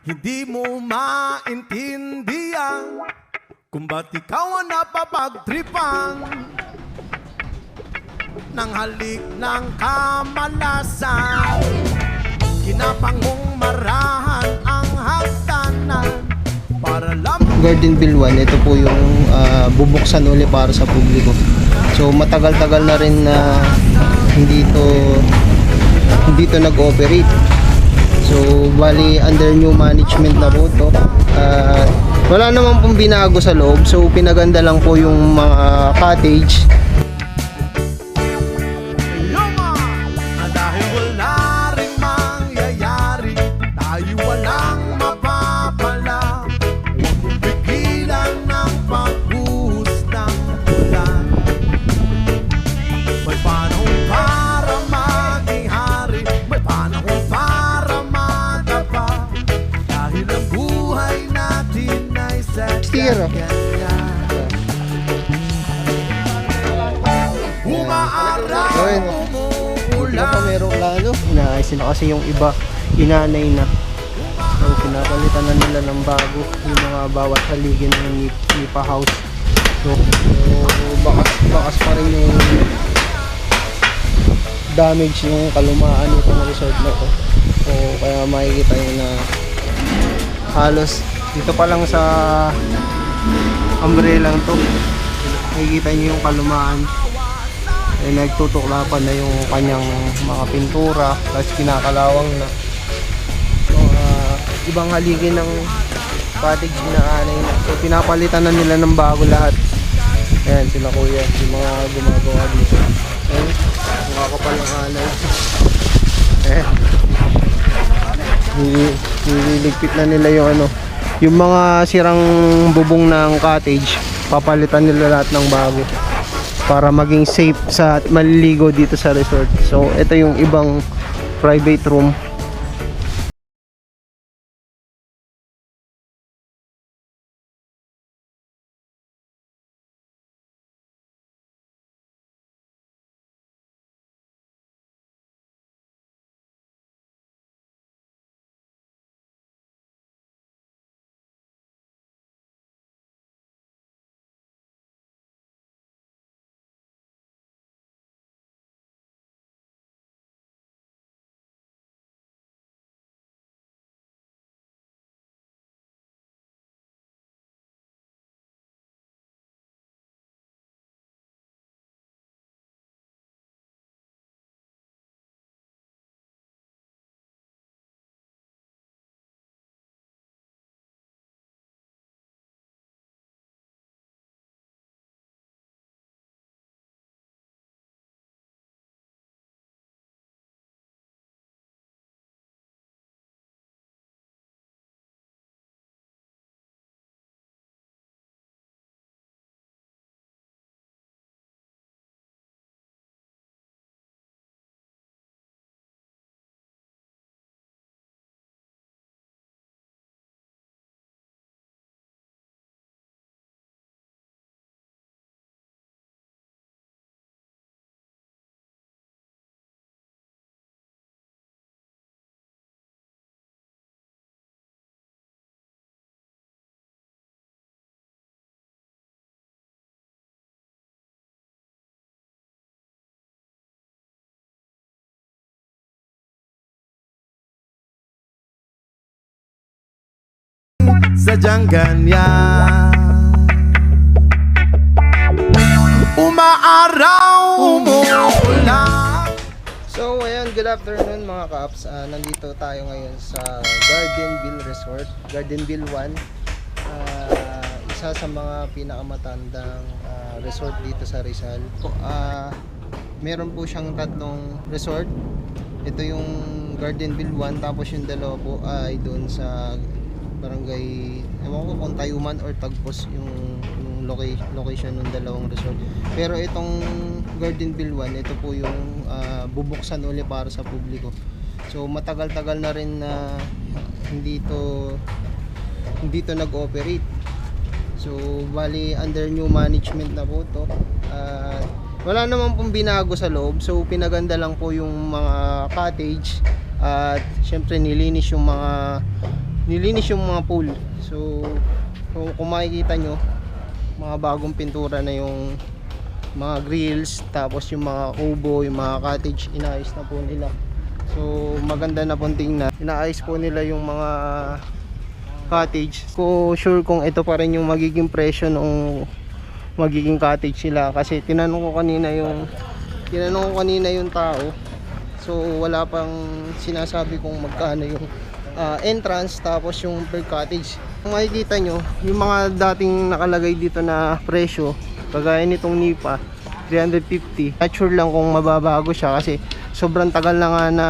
Hindi mo maintindihan kung ba't ikaw ang napapagtripan ng halik ng kamalasan. Kinapang mong marahan ang hagdanan para lang Garden Bill 1, ito po yung bubuksan uli para sa publiko. So matagal-tagal na rin na hindi to nag-ooperate. So bali under new management na po to. Wala naman pong binago sa loob. So pinaganda lang po yung mga cottage. luma na dahil wala ring mangyayari, tayo walang mapapala. Huwag mong pigilan ng pagbuhos ng ulan. May panahon para maging hari, may panahon para madapa, dahil ang buhay natin ay Sticker, oh. ganyan. Umaaraw, Ayun. Iba umuulan. pa merong lalo. Inaayos na kasi yung iba, inanay na. So pinapalitan na nila ng bago yung mga bawat haligi ng Nipa House. So bakas pa rin yung damage yung kalumaan nitong resort na to. So kaya makikita nyo na halos dito pa lang sa umbrella to, makikita nyo yung kalumaan. Nagtutuklapan na yung kanyang mga pintura, tapos kinakalawang na. So, ibang haligi ng cottage inaanay na. So pinapalitan na nila ng bago lahat. Ayan sila kuya, yung mga gumagawa dito. Ayan, makakapal ng alay. Nililigpit na nila yung yung mga sirang bubong ng cottage, papalitan nila lahat ng bago para maging safe sa maliligo dito sa resort. So ito yung ibang private room. Sadyang ganyan, umaaraw, umuulan. So ayan, good afternoon mga kaps. Nandito tayo ngayon sa Gardenville Resort, Gardenville 1. Isa sa mga pinakamatandang resort dito sa Rizal. Meron po siyang tatlong resort. Ito yung Gardenville 1, tapos yung dalawa po ay doon sa barangay, ewan ko kung Tayuman or Tagpos yung location ng dalawang resort. Pero itong Gardenville 1, ito po yung bubuksan uli para sa publiko. So matagal-tagal na rin na hindi to nag-ooperate. So bali under new management na po to. Wala naman pong binago sa loob. So pinaganda lang po yung mga cottage at syempre nilinis yung mga nilinis yung mga pool. So kung makikita nyo, mga bagong pintura na yung mga grills, tapos yung mga kubo, yung mga cottage, inaayos na po nila. So maganda na pong tingnan. Inaayos po nila yung mga cottage. Ko sure kung ito pa rin yung magiging presyo nung magiging cottage sila, kasi tinanong ko kanina yung tao. So wala pang sinasabi kung magkano yung entrance tapos yung per cottage. Kung makikita nyo, yung mga dating nakalagay dito na presyo, kagaya nitong Nipa 350, not sure lang kung mababago siya kasi sobrang tagal na nga na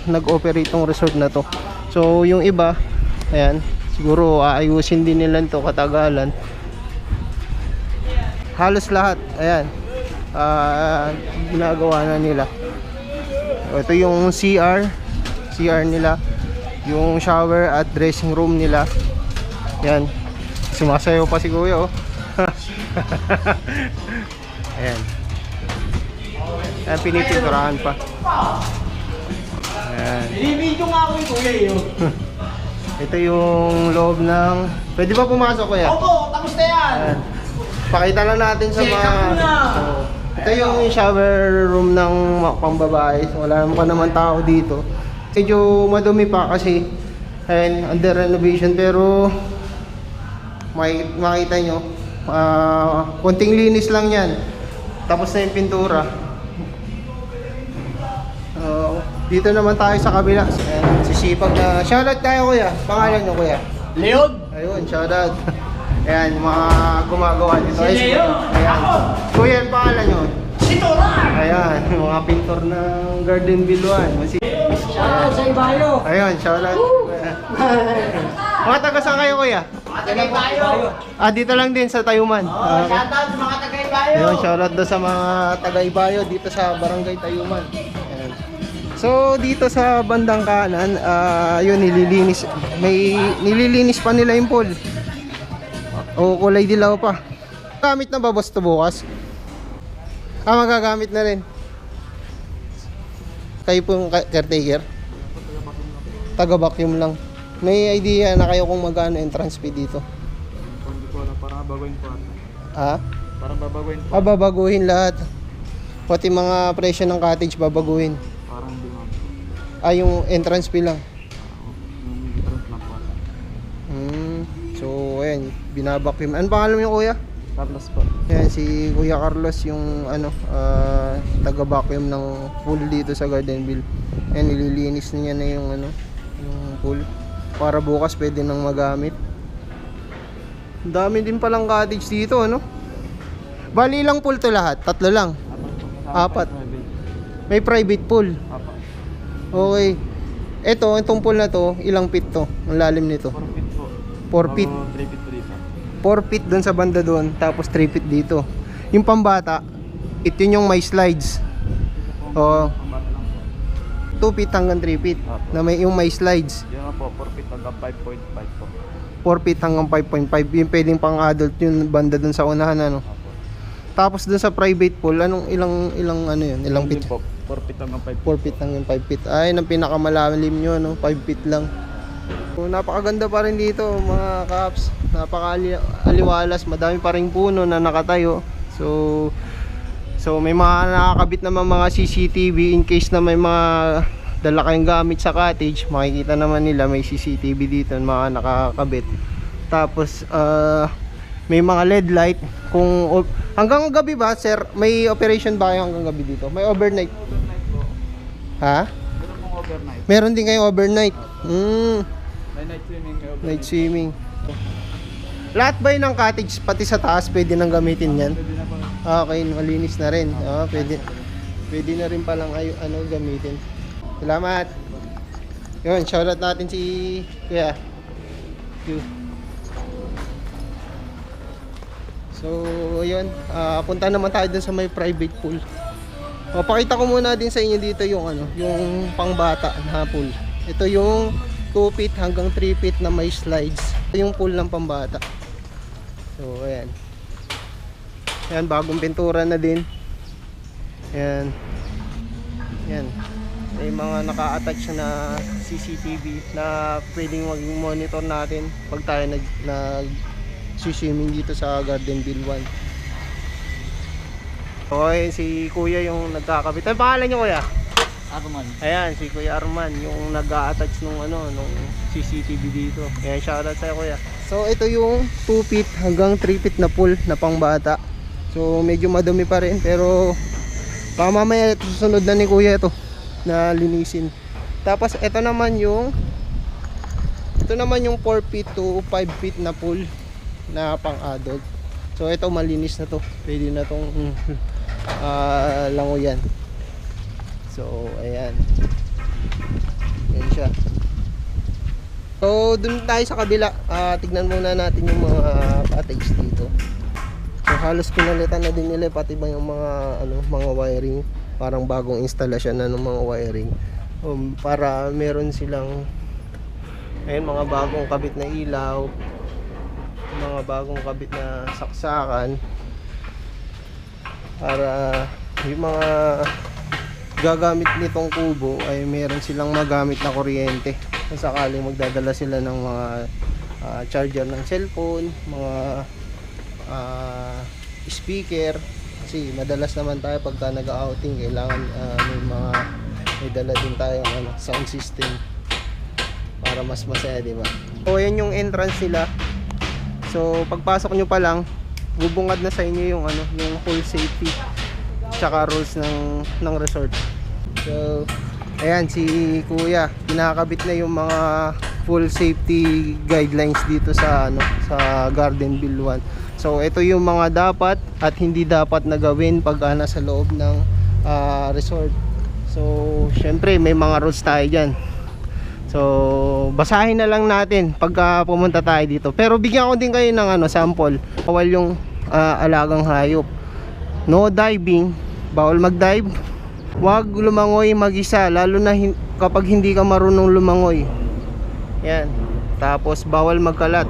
nag-operate tong resort na to. So yung iba, ayan, siguro aayusin din nila to katagalan. Halos lahat, ayan, ginagawa na nila. Ito yung CR nila, yung shower at dressing room nila. Yan, sumasayaw pa si Kuya, oh. Ayan, pinipinturahan pa. Ayan. Binibidyo nga ako yung Kuya eh. Ito yung loob ng... Pwede ba pumasok, Kuya? Opo, tapos na yan. Ayan. Pakita lang natin sa mga... Check up na. Ito yung shower room ng pambabae. Wala naman pa naman tao dito. Medyo madumi pa kasi ayan, under renovation, pero makita nyo, konting linis lang yan. Tapos na yung pintura. Dito naman tayo sa kabila. Ayan, sisipag na. Shoutout tayo, Kuya. Pangalan nyo, Kuya? Leon. Ayun, shoutout. Ayan, mga gumagawa dito. Si Leo. Ayan. Ako. Kuya, ang pangalan nyo? Si Toran. Ayan, mga pintor ng Garden View 1. Shoutout sa Ibayo. Ayun, shoutout. Mga taga saan kayo, Kuya? Mga taga-Ibayo. Dito lang din sa Tayuman. Shoutout sa mga taga-Ibayo. Ayun, shoutout doon sa mga taga-Ibayo dito sa Barangay Tayuman. Ayan. So, dito sa bandang kanan, yun, nililinis. May nililinis pa nila yung pool. O, kulay dilaw pa. Gamit na ba, boss, to bukas? Magagamit na rin. Kayo pong caretaker? Taga-vacuum lang. May idea na kayo kung magkano entrance fee dito? Hindi ko alam, parang babaguhin po ata. Ha? Parang babaguhin po. Babaguhin lahat. Pati mga presyo ng cottage babaguhin. Parang hindi ma'am. Yung entrance fee lang. Yung entrance lang po ata. So, ayan, binabacuum. Ano pangalan niyo, Kuya? Carlos po. Ayan, si Kuya Carlos, yung taga-vacuum ng pool dito sa Gardenville. Ayan, nililinis niya na yung yung pool. Para bukas pwede nang magamit. Dami din palang cottage dito, ano? Bali ilang pool to lahat? Tatlo lang. Apat. May private pool. Apat. Okay. Itong pool na to, ilang feet to? Ang lalim nito? 4 feet po. 4 feet. 3 feet po dito. 4 feet doon sa banda doon, tapos 3 feet dito. Yung pambata, ito yung may slides. Oo. Pambata lang po. 2 feet hanggang 3 feet na yung may slides. Yung nga po, 4 feet hanggang 5.5 po. 4 feet hanggang 5.5, yung pwedeng pang adult yung banda doon sa unahan, ano. Apo. Tapos doon sa private pool, anong ilang ano yun, ilang Hindi feet? po, 4 feet hanggang 5 4 feet hanggang 5 feet. Ay, ang pinakamalalim nyo, no? 5 feet lang. So, napakaganda pa rin dito, mga kaps. Napaka-aliwalas, madami pa rin puno na nakatayo. So may mga nakakabit naman mga CCTV in case na may mga dala kayong gamit sa cottage. Makikita naman nila may CCTV dito, mga nakakabit. Tapos may mga LED light. Kung hanggang gabi ba, sir? May operation ba kayo hanggang gabi dito? May overnight? Ha? Meron pong overnight. Meron din kayong overnight. May night swimming, may overnight. Night swimming. Lahat ba yun ng cottage, pati sa taas, pwede nang gamitin yan? Pwede na po. Okay, malinis na rin. Pwede na rin palang gamitin. Salamat. Yun, shoutout natin si Kuya. So, yun. Punta naman tayo dun sa may private pool. Pakita ko muna din sa inyo dito yung yung pangbata na pool. Ito yung 2 feet hanggang 3 feet na may slides. Ito yung pool ng pambata. So, ayan. Ayan, bagong pintura na din. Ayan. Ayan. may mga naka-attach na CCTV na pwedeng maging monitor natin pag tayo nag-swimming dito sa Gardenville 1. Okay, si Kuya yung nagkakabit. Ano pangalan niyo, Kuya? Arman. Ayan, si Kuya Arman yung nag-a-attach nung CCTV dito. Ayan, shoutout sa'yo, Kuya. So ito yung 2 feet hanggang 3 feet na pool na pangbata. So medyo madumi pa rin, pero baka mamaya susunod na ni Kuya ito na linisin. Tapos ito naman yung 4 feet to 5 feet na pool na pang adult. So ito malinis na to, pwede na tong langoyan. So ayan, yan siya. So dun tayo sa kabila, tignan muna natin yung mga cottage dito. So halos pinalitan na din nila, pati ba yung mga wiring, parang bagong instalasyon na ng mga wiring, para meron silang ayun, mga bagong kabit na ilaw, mga bagong kabit na saksakan, para yung mga gagamit nitong kubo ay meron silang magamit na kuryente kung sakaling magdadala sila ng mga charger ng cellphone, mga speaker, kasi madalas naman tayo pagka nag-outing kailangan may dala din tayong sound system para mas masaya, di ba? So yan yung entrance nila. So pagpasok nyo pa lang, bubungad na sa inyo yung yung full safety tsaka rules ng resort. So ayan, si Kuya kinakabit na yung mga full safety guidelines dito sa sa Gardenville 1. So ito yung mga dapat at hindi dapat na gawin pag nasa loob ng resort. So syempre may mga rules tayo dyan. So basahin na lang natin pagka pumunta tayo dito. Pero bigyan ko din kayo ng sample. Bawal yung alagang hayop. No diving, bawal mag-dive. Huwag lumangoy mag-isa, lalo na kapag hindi ka marunong lumangoy. Yan. Tapos bawal magkalat.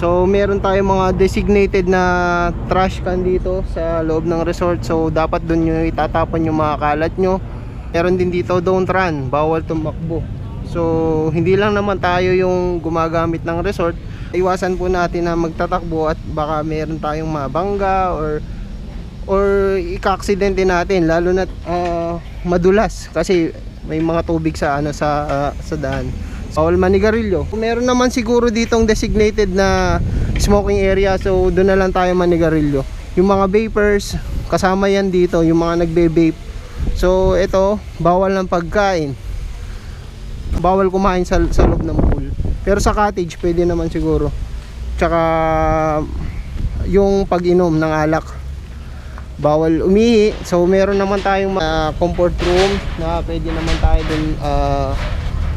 So meron tayong mga designated na trash can dito sa loob ng resort. So dapat doon nyo itatapon yung mga kalat nyo. Meron din dito don't run, bawal tumakbo. So hindi lang naman tayo yung gumagamit ng resort, iwasan po natin na magtatakbo at baka meron tayong mabangga or ika-aksidente natin, lalo na madulas kasi may mga tubig sa sa daan. Bawal manigarilyo. Meron naman siguro ditong designated na smoking area, so doon na lang tayo manigarilyo. Yung mga vapors, kasama yan dito, yung mga nagbe-vape. So ito, bawal ng pagkain. Bawal kumain sa loob ng pool. Pero sa cottage pwede naman siguro. Tsaka yung pag-inom ng alak, bawal umihi. So meron naman tayong comfort room na pwede naman tayo dun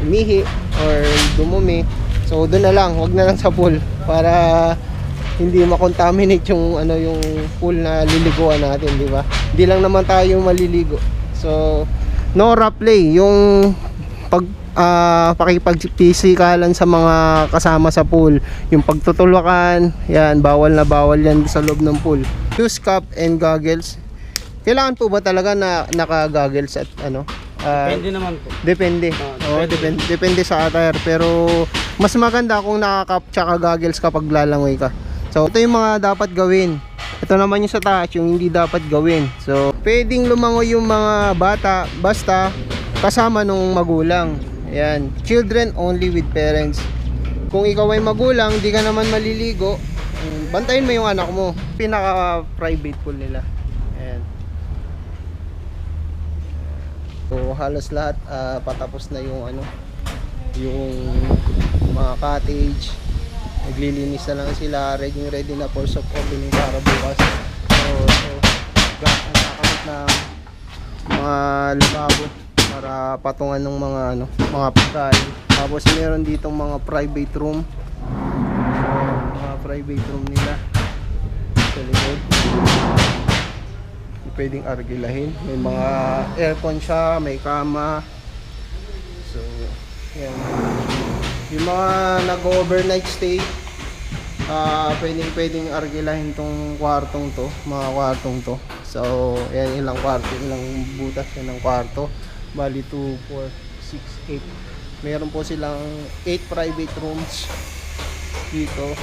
umihi or dumumi. So doon na lang, wag na lang sa pool para hindi ma-contaminate yung yung pool na liliguan natin, di ba? Hindi lang naman tayo maliligo. So no role play, yung pakipagpisikalan sa mga kasama sa pool, yung pagtutulakan, yan, bawal na bawal yan sa loob ng pool. Use cap and goggles. Kailangan po ba talaga na naka-goggles at Depende naman po. Depende. Depende sa attire, pero mas maganda kung naka-cap tsaka goggles kapag lalangoy ka. So ito yung mga dapat gawin. Ito naman yung sa taas, yung hindi dapat gawin. So pwedeng lumangoy yung mga bata basta kasama nung magulang. Ayan, children only with parents. Kung ikaw ay magulang, di ka naman maliligo, bantayin mo yung anak mo. Pinaka-private pool nila. Ayan. So halos lahat patapos na yung yung mga cottage. Naglilinis na lang sila, ready na for soft opening para bukas. So nakakamit na mga lababo para patungan ng mga pagkain. Tapos meron ditong mga private room. Mga private room nila sa likod. Pwedeng argilahin. May mga aircon siya, may kama. So yan. Yung mga nag-overnight stay, pwedeng argilahin tong kwartong to, mga kwartong to. So yan, ilang butas yan ng kwarto. Bali 2, 4, 6, 8. Meron po silang 8 private rooms dito.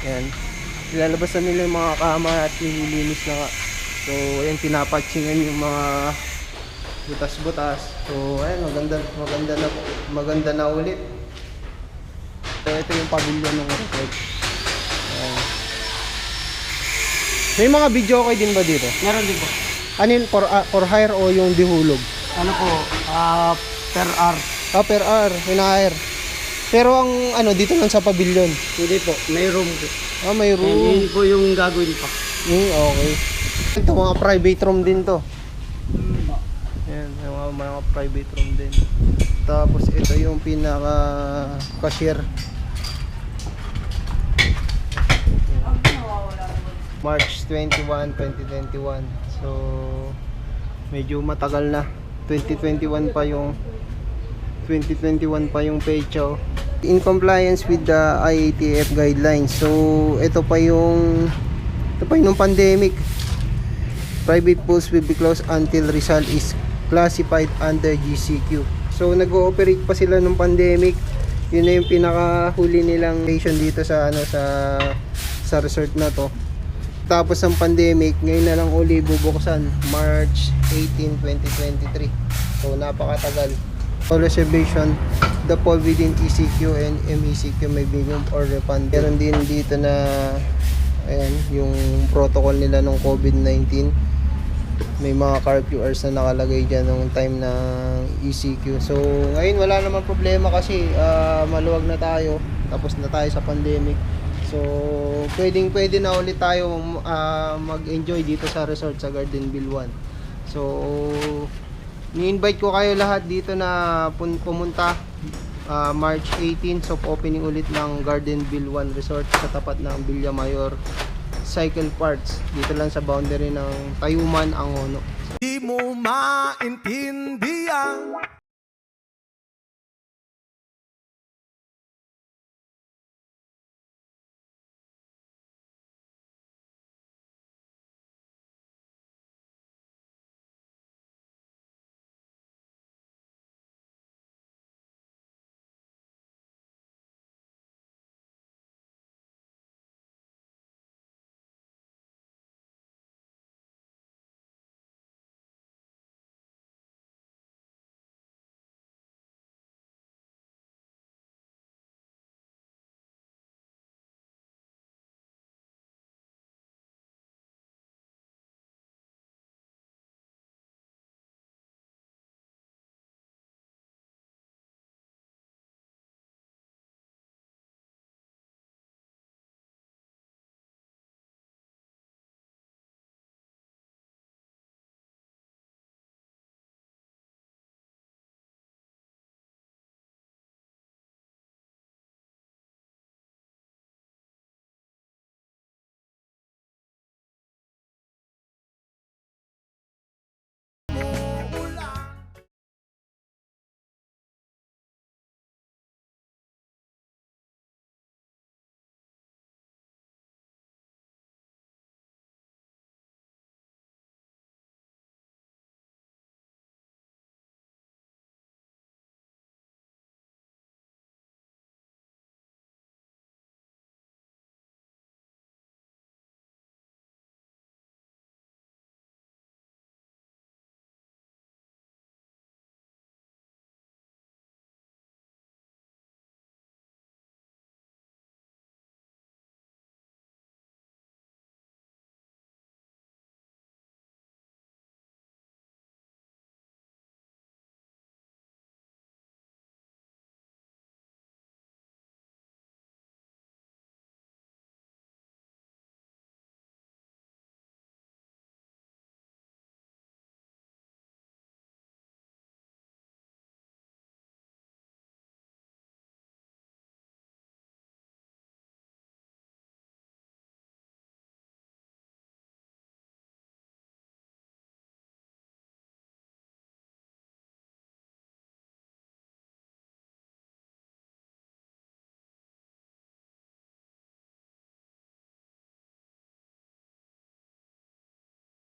Yan. Ilalabas na nila yung mga kama at nililinis na nga. So, ayan, pinapatchingan yung mga butas-butas. So, ayan, maganda na ulit. So, ito yung pavilion ng resort. Ayan. May mga video okay din ba dito? Meron din po. Ano yun, for hire o yung dihulog? Ano po, per hour. Per hour, hina-hire. Pero ang ano, dito lang sa pavilion. Hindi po, may room po. May And room. yun po yung gagawin pa. Okay. Ito, mga private room din to. Yan, yung mga private room din. Tapos ito yung pinaka cashier. March 21, 2021. So medyo matagal na. 2021 pa yung pecha. In compliance with the IATF guidelines. So ito pa yung pandemic. Private pools will be closed until Rizal is classified under GCQ. So nag-ooperate pa sila nung pandemic. Yun na yung pinakahuli nilang station dito sa sa resort na to. Tapos ng pandemic, ngayon na lang uli bubuksan, March 18, 2023. So napakatagal. All reservation that fall within ECQ and MECQ may be moved or refund. Meron din dito na ayan, yung protocol nila ng COVID-19. May mga curfew hours na nakalagay dyan nung time ng ECQ. So ngayon wala naman problema kasi maluwag na tayo. Tapos na tayo sa pandemic. So pwede na ulit tayo mag-enjoy dito sa resort sa Gardenville 1. So ni-invite ko kayo lahat dito na pumunta March 18, so opening ulit ng Gardenville 1 Resort sa tapat ng Villa Mayor Cycle Parts dito lang sa boundary ng Tayuman, Angono. Di mo maintindihan